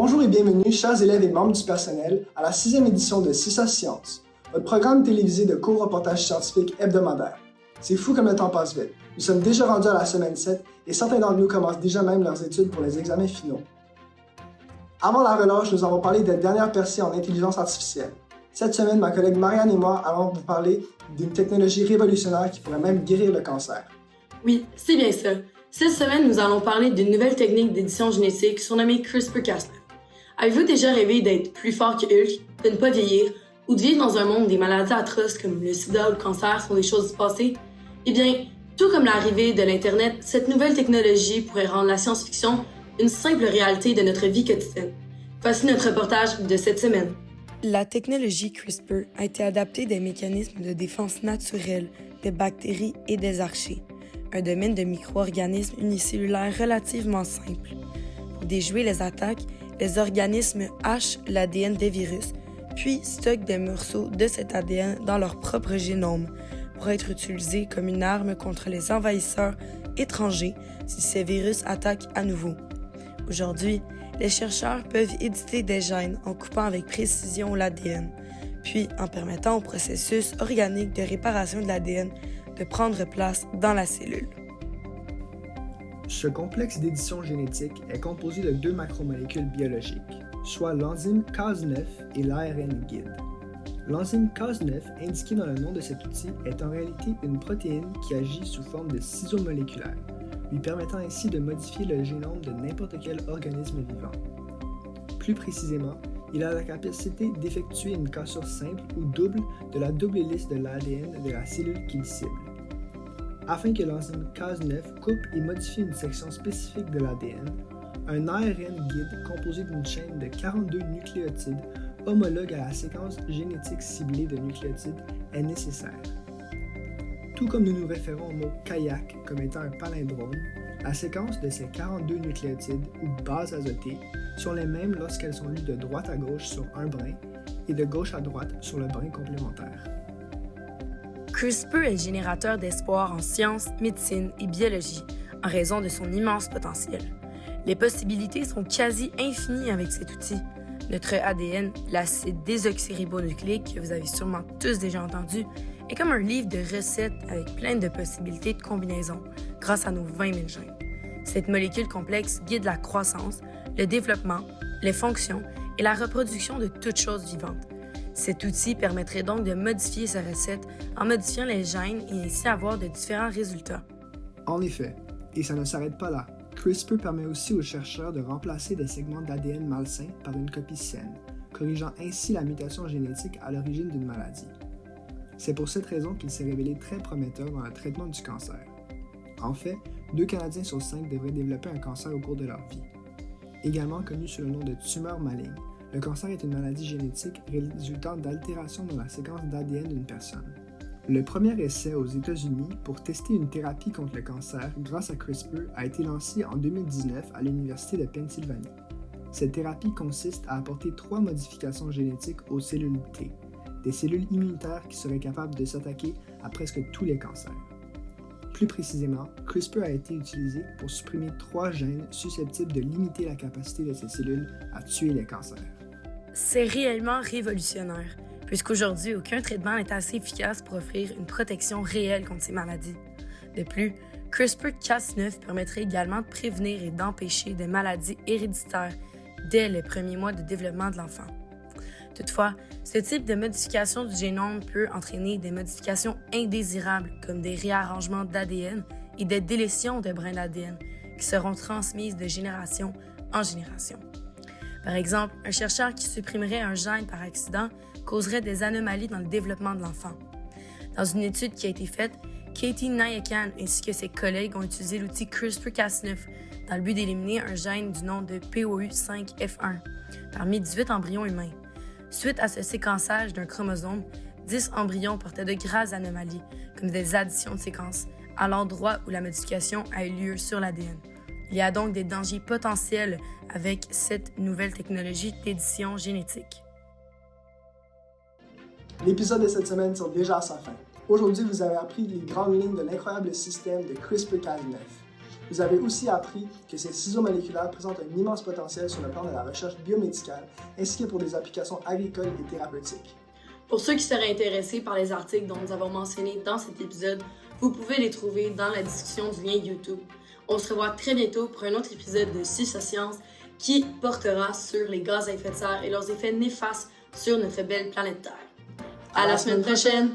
Bonjour et bienvenue, chers élèves et membres du personnel, à la 6e édition de CISA Sciences, votre programme télévisé de court-reportage scientifique hebdomadaire. C'est fou comme le temps passe vite. Nous sommes déjà rendus à la semaine 7 et certains d'entre nous commencent déjà même leurs études pour les examens finaux. Avant la relâche, nous avons parlé des dernières percées en intelligence artificielle. Cette semaine, ma collègue Marianne et moi allons vous parler d'une technologie révolutionnaire qui pourrait même guérir le cancer. Oui, c'est bien ça. Cette semaine, nous allons parler d'une nouvelle technique d'édition génétique surnommée CRISPR-Cas9. Avez-vous déjà rêvé d'être plus fort que Hulk, de ne pas vieillir, ou de vivre dans un monde où des maladies atroces comme le sida ou le cancer sont des choses du passé? Eh bien, tout comme l'arrivée de l'Internet, cette nouvelle technologie pourrait rendre la science-fiction une simple réalité de notre vie quotidienne. Voici notre reportage de cette semaine. La technologie CRISPR a été adaptée des mécanismes de défense naturels des bactéries et des archées, un domaine de micro-organismes unicellulaires relativement simple. Pour déjouer les attaques, les organismes hachent l'ADN des virus, puis stockent des morceaux de cet ADN dans leur propre génome pour être utilisés comme une arme contre les envahisseurs étrangers si ces virus attaquent à nouveau. Aujourd'hui, les chercheurs peuvent éditer des gènes en coupant avec précision l'ADN, puis en permettant au processus organique de réparation de l'ADN de prendre place dans la cellule. Ce complexe d'édition génétique est composé de deux macromolécules biologiques, soit l'enzyme Cas9 et l'ARN guide. L'enzyme Cas9, indiquée dans le nom de cet outil, est en réalité une protéine qui agit sous forme de ciseaux moléculaires, lui permettant ainsi de modifier le génome de n'importe quel organisme vivant. Plus précisément, il a la capacité d'effectuer une cassure simple ou double de la double hélice de l'ADN de la cellule qu'il cible. Afin que l'enzyme Cas9 coupe et modifie une section spécifique de l'ADN, un ARN guide composé d'une chaîne de 42 nucléotides homologue à la séquence génétique ciblée de nucléotides est nécessaire. Tout comme nous nous référons au mot kayak comme étant un palindrome, la séquence de ces 42 nucléotides ou bases azotées sont les mêmes lorsqu'elles sont lues de droite à gauche sur un brin et de gauche à droite sur le brin complémentaire. CRISPR est générateur d'espoir en sciences, médecine et biologie en raison de son immense potentiel. Les possibilités sont quasi infinies avec cet outil. Notre ADN, l'acide désoxyribonucléique que vous avez sûrement tous déjà entendu, est comme un livre de recettes avec plein de possibilités de combinaisons grâce à nos 20 000 gènes. Cette molécule complexe guide la croissance, le développement, les fonctions et la reproduction de toutes choses vivantes. Cet outil permettrait donc de modifier sa recette en modifiant les gènes et ainsi avoir de différents résultats. En effet, et ça ne s'arrête pas là, CRISPR permet aussi aux chercheurs de remplacer des segments d'ADN malsains par une copie saine, corrigeant ainsi la mutation génétique à l'origine d'une maladie. C'est pour cette raison qu'il s'est révélé très prometteur dans le traitement du cancer. En fait, 2 Canadiens sur 5 devraient développer un cancer au cours de leur vie. Également connu sous le nom de tumeur maligne, le cancer est une maladie génétique résultant d'altérations dans la séquence d'ADN d'une personne. Le premier essai aux États-Unis pour tester une thérapie contre le cancer grâce à CRISPR a été lancé en 2019 à l'Université de Pennsylvanie. Cette thérapie consiste à apporter 3 modifications génétiques aux cellules T, des cellules immunitaires qui seraient capables de s'attaquer à presque tous les cancers. Plus précisément, CRISPR a été utilisé pour supprimer 3 gènes susceptibles de limiter la capacité de ces cellules à tuer les cancers. C'est réellement révolutionnaire, puisqu'aujourd'hui, aucun traitement n'est assez efficace pour offrir une protection réelle contre ces maladies. De plus, CRISPR-Cas9 permettrait également de prévenir et d'empêcher des maladies héréditaires dès les premiers mois de développement de l'enfant. Toutefois, ce type de modification du génome peut entraîner des modifications indésirables comme des réarrangements d'ADN et des délétions de brins d'ADN qui seront transmises de génération en génération. Par exemple, un chercheur qui supprimerait un gène par accident causerait des anomalies dans le développement de l'enfant. Dans une étude qui a été faite, Katie Nayakan ainsi que ses collègues ont utilisé l'outil CRISPR-Cas9 dans le but d'éliminer un gène du nom de POU5F1 parmi 18 embryons humains. Suite à ce séquençage d'un chromosome, 10 embryons portaient de graves anomalies, comme des additions de séquences, à l'endroit où la modification a eu lieu sur l'ADN. Il y a donc des dangers potentiels avec cette nouvelle technologie d'édition génétique. L'épisode de cette semaine tire déjà à sa fin. Aujourd'hui, vous avez appris les grandes lignes de l'incroyable système de CRISPR-Cas9. Vous avez aussi appris que ces ciseaux moléculaires présentent un immense potentiel sur le plan de la recherche biomédicale, ainsi que pour des applications agricoles et thérapeutiques. Pour ceux qui seraient intéressés par les articles dont nous avons mentionnés dans cet épisode, vous pouvez les trouver dans la discussion du lien YouTube. On se revoit très bientôt pour un autre épisode de Science Science qui portera sur les gaz à effet de serre et leurs effets néfastes sur notre belle planète Terre. À la semaine prochaine!